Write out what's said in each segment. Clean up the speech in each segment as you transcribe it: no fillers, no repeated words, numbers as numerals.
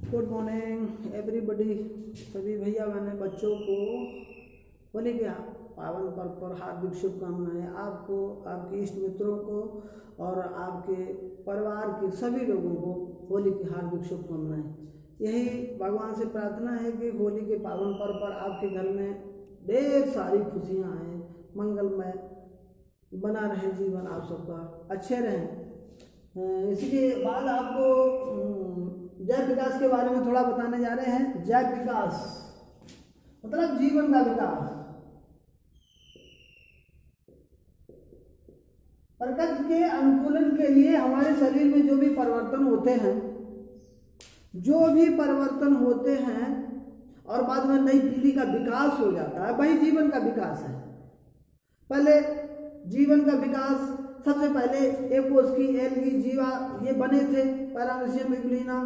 Good morning everybody. सभी भैया बहने बच्चों को होली के पावन पर्व पर हार्दिक शुभकामनाएं। आपको, आपके इष्ट मित्रों को और आपके परिवार के सभी लोगों को होली की हार्दिक शुभकामनाएं। यही भगवान से प्रार्थना है कि होली के पावन पर्व पर आपके घर में ढेर सारी खुशियां आएँ, मंगलमय बना रहे जीवन, आप सबका अच्छे रहें। इसके बाद आपको जय विकास के बारे में थोड़ा बताने जा रहे हैं। जय विकास मतलब जीवन का विकास। प्रकृति के अनुकूलन के लिए हमारे शरीर में जो भी परिवर्तन होते हैं और बाद में नई पीढ़ी का विकास हो जाता है, वही जीवन का विकास है। पहले जीवन का विकास सबसे पहले एक कोश की, एल्गी, जीवा ये बने थे, पैरामीशियम, एग्लिना।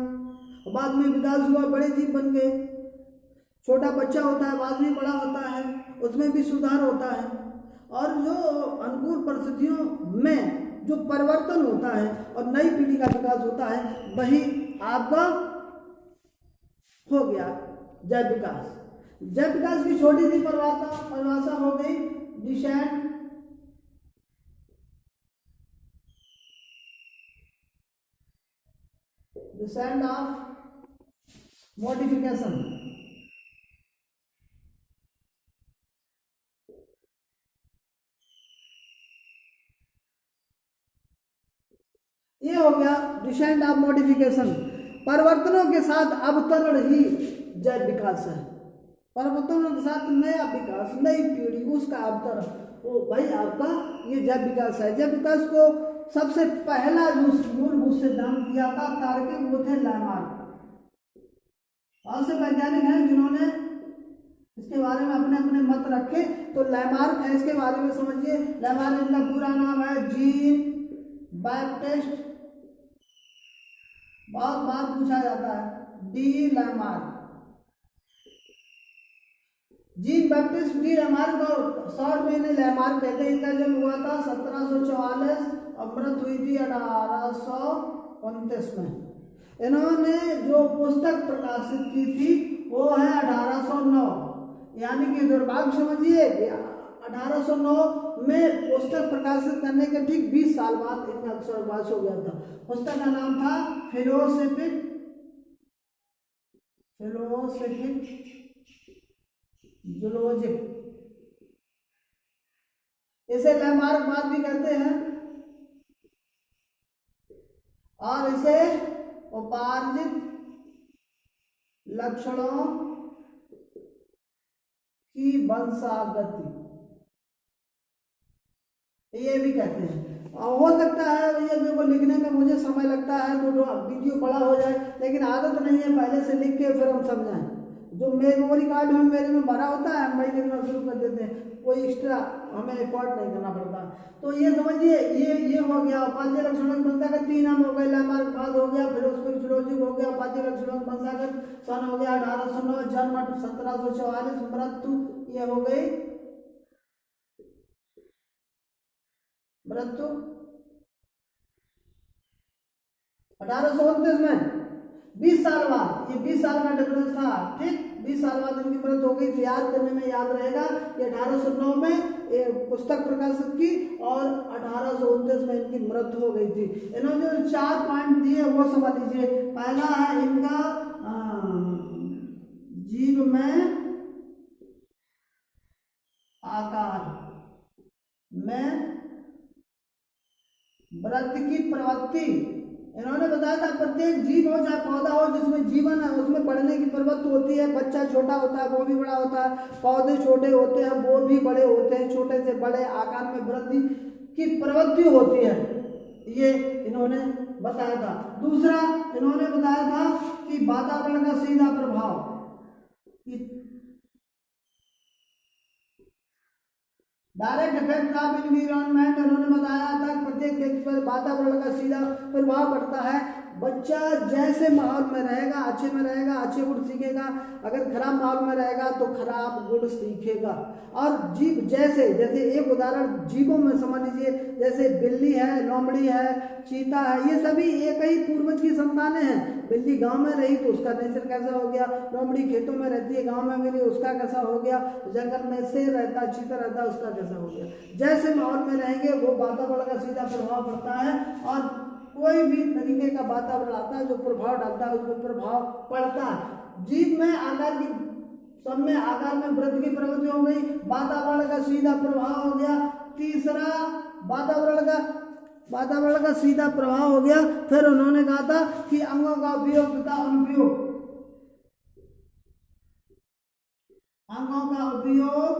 बाद में विकास हुआ, बड़े जीव बन गए। छोटा बच्चा होता है, बाद में बड़ा होता है, उसमें भी सुधार होता है। और जो अनुकूल परिस्थितियों में जो परिवर्तन होता है और नई पीढ़ी का विकास होता है, वही आपका हो गया जय विकास। जय विकास की छोटी सी परिभाषा हो गई डिसेंड ऑफ मॉडिफिकेशन। ये हो गया डिसेंड ऑफ मॉडिफिकेशन। परिवर्तनों के साथ अवतरण ही जय विकास है। परिवर्तनों के साथ नया विकास, नई पीढ़ी, उसका अवतरण, वो भाई आपका ये जय विकास है। जय विकास को सबसे पहला मूलभूत सिद्धांत दिया था तार्किक, वो थे लैमार्क। और से वैज्ञानिक हैं जिन्होंने इसके बारे में अपने अपने मत रखे। तो लैमार्क है, इसके बारे में समझिए। लैमार्क इनका पूरा नाम है जीन बैप्टिस्ट, बहुत बार पूछा जाता है, D Lamarck. Jean Baptiste D Lamarck, और शॉर्ट में इन्हें लैमार्क कहते हैं। इनका जन्म हुआ था 1744 और मृत्यु हुई थी 1829 में। इन्होंने जो पुस्तक प्रकाशित की थी वो है 1809, यानी कि दुर्भाग्य समझिए कि 1809 में पुस्तक प्रकाशित करने के ठीक 20 साल बाद इनका स्वर्गवास हो गया था। पुस्तक का नाम था फिलोसफिक जूलॉजिक। इसे लैमार्क बात भी कहते हैं और इसे उपार्जित लक्षणों की वंशागति ये भी कहते हैं। हो सकता है ये देखो लिखने में मुझे समय लगता है तो वीडियो बड़ा हो जाए, लेकिन आदत नहीं है पहले से लिख के फिर हम समझाएं। जो मेमोरी कार्ड में मेरे में भरा होता है, हम वही लिखना शुरू कर देते हैं, कोई एक्स्ट्रा हमें रिकॉर्ड नहीं करना पड़ता। तो ये समझिए, ये हो गया उपाध्याय लक्षणों की वंशागत। 3 नाम हो गए, लैमार्क बाद हो गया, फिलोसफिक जूलॉजिक हो गया, उपाध्याय लक्षणों की वंशागत। सन हो गया 1809, जन्म 1744, मृत्यु ये हो गई 1829 में। 20 साल बाद, ये 20 साल का डिफरेंस था, ठीक। 20 साल बाद इनकी मृत्यु हो गई। तो याद करने में याद रहेगा कि 1809 में पुस्तक प्रकाशित की और 1829 में इनकी मृत्यु हो गई थी। इन्होंने जो 4 पॉइंट दिए वो समझ लीजिए। पहला है इनका जीव में आकार में वृद्धि की प्रवृत्ति। इन्होंने बताया था प्रत्येक जीव हो चाहे पौधा हो जिसमें जीवन है उसमें बढ़ने की प्रवृत्ति होती है। बच्चा छोटा होता है वो भी बड़ा होता है, पौधे छोटे होते हैं वो भी बड़े होते हैं, छोटे से बड़े आकार में वृद्धि की प्रवृत्ति होती है, ये इन्होंने बताया था। दूसरा इन्होंने बताया था कि वातावरण का सीधा प्रभाव, डायरेक्ट इफेक्ट ऑफ एनवायरनमेंट। उन्होंने बताया था प्रत्येक व्यक्ति पर वातावरण का सीधा प्रभाव पड़ता है। बच्चा जैसे माहौल में रहेगा, अच्छे में रहेगा, अच्छे गुण सीखेगा। अगर खराब माहौल में रहेगा तो खराब गुण सीखेगा। और जीव जैसे एक उदाहरण जीवों में समझ लीजिए, जैसे बिल्ली है, लोमड़ी है, चीता है, ये सभी एक ही पूर्वज की संतानें हैं। बिल्ली गांव में रही तो उसका नेचर कैसा हो गया, लोमड़ी खेतों में रहती है, गांव में मिली उसका कैसा हो गया, जंगल में शेर रहता है, चीता रहता है, उसका कैसा हो गया। जैसे माहौल में रहेंगे वो वातावरण का सीधा प्रभाव पड़ता है। और कोई भी तरीके का वातावरण आता है जो प्रभाव डालता है, उसको प्रभाव पड़ता है। जीव में आकार की, सब में आकार में वृद्धि की प्रवृत्ति हो गई, वातावरण का सीधा प्रभाव हो गया। तीसरा वातावरण का सीधा प्रभाव हो गया। फिर उन्होंने कहा था कि अंगों का उपयोग तथा अनुपयोग, अंगों का उपयोग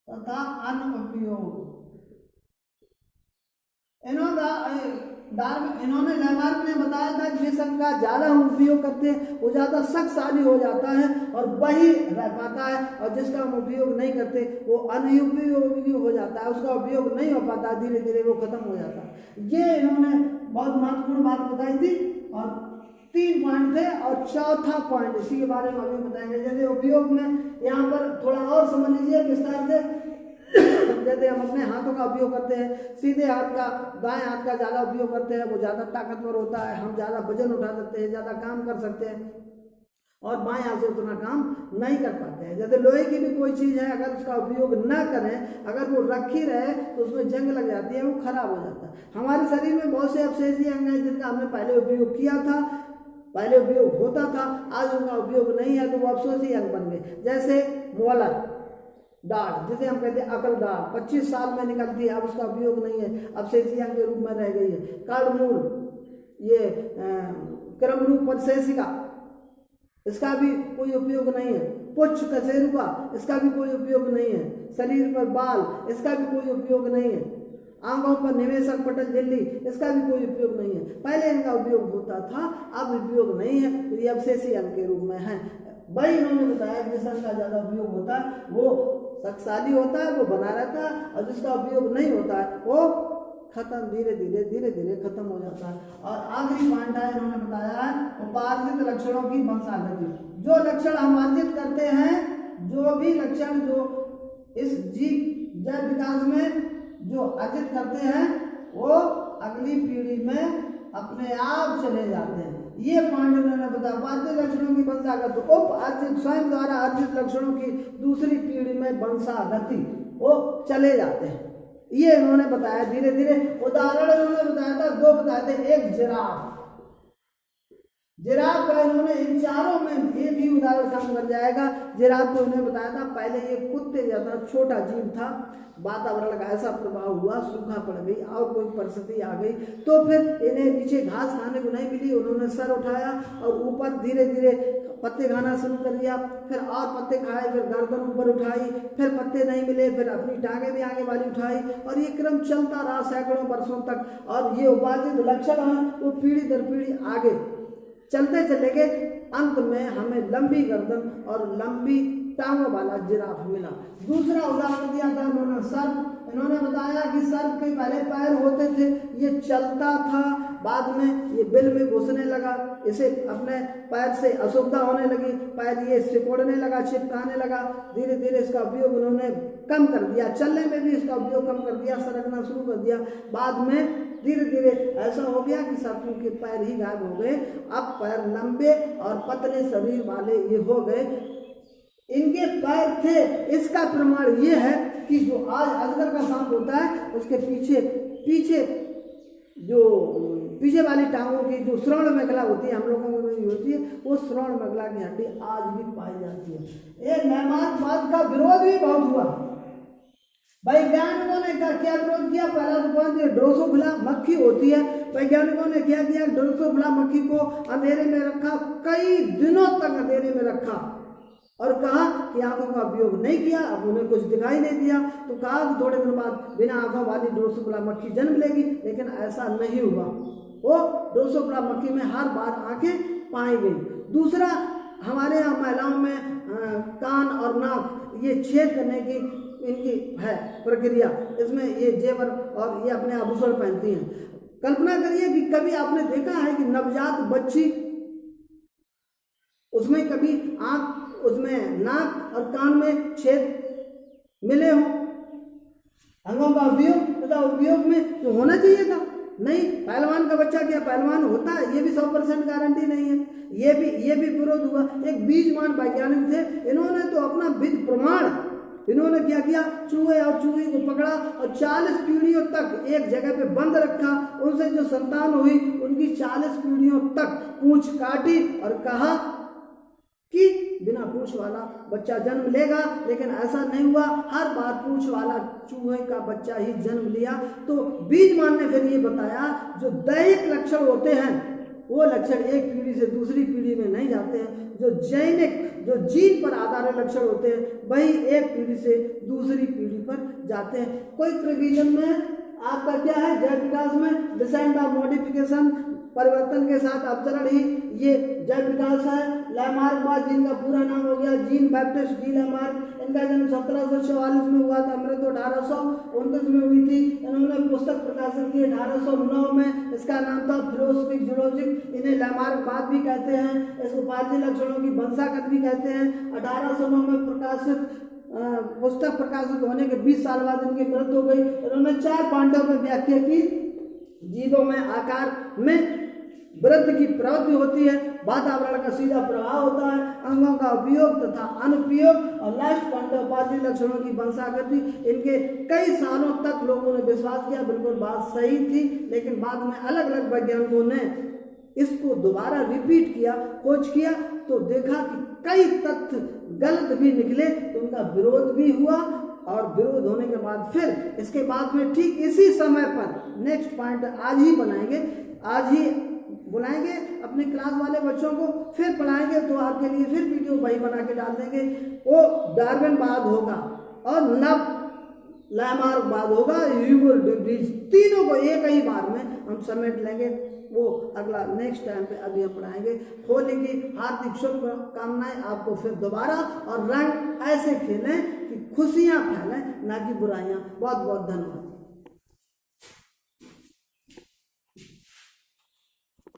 तथा अनुपयोग, इन्होंने लैमार्क ने बताया था कि जिस अंग का ज्यादा हम उपयोग करते हैं वो ज्यादा शक्तिशाली हो जाता है और वही रह पाता है, और जिसका हम उपयोग नहीं करते वो अनुपयोगी हो जाता है, उसका उपयोग नहीं हो पाता, धीरे धीरे वो खत्म हो जाता है। ये इन्होंने बहुत महत्वपूर्ण बात बताई थी। और 3 पॉइंट थे और चौथा पॉइंट इसी के बारे में अभी बताएंगे। जैसे उपयोग में यहाँ पर थोड़ा और समझ लीजिए विस्तार से। जैसे हम अपने हाथों का उपयोग करते हैं, सीधे हाथ का, दाएं हाथ का ज़्यादा उपयोग करते हैं, वो ज़्यादा ताकतवर होता है, हम ज़्यादा वजन उठा सकते हैं, ज़्यादा काम कर सकते हैं, और बाएं हाथ से उतना काम नहीं कर पाते हैं। जैसे लोहे की भी कोई चीज़ है, अगर उसका उपयोग ना करें, अगर वो रखी रहे तो उसमें जंग लग जाती है, वो खराब हो जाता है। हमारे शरीर में बहुत से अवशेषीय अंग हैं जिनका हमने पहले उपयोग किया था, पहले उपयोग होता था, आज उनका उपयोग नहीं है तो वो अवशेषीय अंग बन गए। जैसे मोलर, डाढ़ जिसे हम कहते हैं अकल डाढ़, 25 साल में निकलती है, अब उसका उपयोग नहीं है, अवशेषीय अंग के रूप में रह गई है। कर्णमूल, ये क्रमरूप परिशेषिका, इसका भी कोई उपयोग नहीं है। पुच्छ कशेरुका, इसका भी कोई उपयोग नहीं है। शरीर पर बाल, इसका भी कोई उपयोग नहीं है। आंखों पर निवेशक पटल झिल्ली, इसका भी कोई उपयोग नहीं है। पहले इनका उपयोग होता था, अब उपयोग नहीं है, तो ये अवशेषीय अंग के रूप में है। वही इन्होंने बताया जिस अंग का ज्यादा उपयोग होता है वो शक्तिशाली होता है, वो बना रहता है, और जिसका उपयोग नहीं होता है वो खत्म, धीरे धीरे खत्म हो जाता है। और आखिरी पॉइंट है, इन्होंने बताया है उपार्जित लक्षणों की वंशागति। जो लक्षण हम अर्जित करते हैं, जो भी लक्षण जो इस जीव जैव विकास में जो अर्जित करते हैं, वो अगली पीढ़ी में अपने आप चले जाते हैं। ये पॉइंट उन्होंने बताया। उपार्जित लक्षणों की वंशागति, उप अर्जित स्वयं द्वारा अर्जित लक्षणों की दूसरी पीढ़ी में वंशागति, वो चले जाते हैं, ये इन्होंने बताया धीरे धीरे। उदाहरण इन्होंने बताया था, 2 बताए थे। एक जिराफ का इन्होंने इन चारों में एक ही उदाहरण काम कर जाएगा। जिराफ को उन्होंने बताया था पहले ये कुत्ते जैसा छोटा जीव था, वातावरण का ऐसा प्रभाव हुआ, सूखा पड़ गई और कोई परिस्थिति आ गई तो फिर इन्हें नीचे घास खाने को नहीं मिली, उन्होंने सर उठाया और ऊपर धीरे धीरे पत्ते खाना शुरू कर दिया। फिर और पत्ते खाए, फिर गर्दन ऊपर उठाई, फिर पत्ते नहीं मिले, फिर अपनी टांगे भी आगे वाली उठाई, और ये क्रम चलता रहा सैकड़ों वर्षों तक। और ये उपार्जित लक्षण है वो पीढ़ी दर पीढ़ी आगे चलते चले गए। अंत में हमें लंबी गर्दन और लंबी टांगों वाला जिराफ मिला। दूसरा उदाहरण दिया था उन्होंने सर्प। इन्होंने बताया कि सर्प के पहले पैर होते थे, ये चलता था, बाद में ये बिल में घुसने लगा, इसे अपने पैर से असुविधा होने लगी, पैर ये सिकोड़ने लगा, चिपकाने लगा, धीरे धीरे इसका उपयोग उन्होंने कम कर दिया, चलने में भी इसका उपयोग कम कर दिया, सरकना शुरू कर दिया। बाद में धीरे धीरे ऐसा हो गया कि सर्पों के पैर ही गायब हो गए, अब पैर लंबे और पतले शरीर वाले ये हो गए। इनके पैर थे, इसका प्रमाण ये है कि जो आज अजगर का सांप होता है उसके पीछे पीछे वाली टांगों की जो श्रवण मेखला होती है, हम लोगों को भी होती है, वो श्रवण मेखला की हड्डी आज भी पाई जाती है। ये मेहमानवाद का विरोध भी बहुत हुआ। वैज्ञानिकों ने क्या विरोध किया? पहला तो पॉइंट, ड्रोसोफिला मक्खी होती है, वैज्ञानिकों ने क्या किया? ड्रोसोफिला मक्खी को अंधेरे में रखा, कई दिनों तक अंधेरे में रखा और कहा कि आंखों का उपयोग नहीं किया, अब उन्हें कुछ दिखाई नहीं दिया, तो कहा कि थोड़े दिन बाद बिना आंखों वाली ड्रोसोफिला मक्खी जन्म लेगी, लेकिन ऐसा नहीं हुआ। वो ड्रोसोफिला मक्खी में हर बार आंखें पाई गई। दूसरा, हमारे यहाँ महिलाओं में कान और नाक ये छेद करने की इनकी है प्रक्रिया, इसमें ये जेवर और ये अपने आभूषण पहनती हैं। कल्पना करिए कि कभी आपने देखा है कि नवजात बच्ची, उसमें कभी आंख, उसमें नाक और कान में छेद मिले हों, अंगों का उपयोग तथा उपयोग में तो होना चाहिए था, नहीं। पहलवान का बच्चा क्या पहलवान होता है, ये भी 100% गारंटी नहीं है। ये भी विरोध हुआ। एक बीजमान वैज्ञानिक थे, इन्होंने तो अपना विद प्रमाण, इन्होंने क्या किया, चूहे और चूहे को पकड़ा और 40 पीढ़ियों तक एक जगह पे बंद रखा। उनसे जो संतान हुई उनकी 40 पीढ़ियों तक पूंछ काटी और कहा कि बिना पूंछ वाला बच्चा जन्म लेगा, लेकिन ऐसा नहीं हुआ। हर बार पूंछ वाला चूहे का बच्चा ही जन्म लिया। तो बीजमान ने फिर ये बताया, जो दैहिक लक्षण होते हैं वो लक्षण एक पीढ़ी से दूसरी पीढ़ी में नहीं जाते हैं। जो जैनिक, जो जीन पर आधारित लक्षण होते हैं वही एक पीढ़ी से दूसरी पीढ़ी पर जाते हैं। कोई रिवीजन में आपका क्या है, जैव विकास में डिसेंट और मॉडिफिकेशन, परिवर्तन के साथ अवतरण ही ये जैव विकास है। लैमार्क बाद जिनका पूरा नाम हो गया जीन बैप्टिस्ट डी लैमार्क, इनका जन्म 1744 में हुआ था, मृत्यु 1829 में हुई थी। इन्होंने पुस्तक प्रकाशित की 1809 में, इसका नाम था फिलोसफिक जूलॉजिक। इन्हें लैमार्क बाद भी कहते हैं, इस उपाधि लक्षणों की वंशागत भी कहते हैं। 1809 में प्रकाशित पुस्तक प्रकाशित होने के 20 साल बाद इनकी मृत्यु हो गई। इन्होंने 4 पॉइंटों पर व्याख्या की। जीवों में आकार में वृद्धि की प्रवृत्ति होती है, वातावरण का सीधा प्रभाव होता है, अंगों का उपयोग तथा अनुपयोग, और लास्ट पॉइंट उपाधि लक्षणों की वंशागति। इनके कई सालों तक लोगों ने विश्वास किया, बिल्कुल बात सही थी, लेकिन बाद में अलग अलग वैज्ञानिकों ने इसको दोबारा रिपीट किया, खोज किया, तो देखा कि कई तथ्य गलत भी निकले, तो उनका विरोध भी हुआ। और विरोध होने के बाद फिर इसके बाद में ठीक इसी समय पर नेक्स्ट पॉइंट आज ही बनाएंगे, आज ही बुलाएंगे अपने क्लास वाले बच्चों को, फिर पढ़ाएंगे, तो आपके लिए फिर वीडियो वही बना के डाल देंगे। वो डार्विन बाद होगा और नव लैमार्क बाद होगा, ह्यूगो डे व्रीज, तीनों को एक ही बार में हम समेट लेंगे। वो अगला नेक्स्ट टाइम पे अभी हम पढ़ाएंगे। होली की हार्दिक शुभकामनाएं आपको फिर दोबारा, और रंग ऐसे खेलें कि खुशियां फैलें, ना कि बुराइयां। बहुत बहुत धन्यवाद।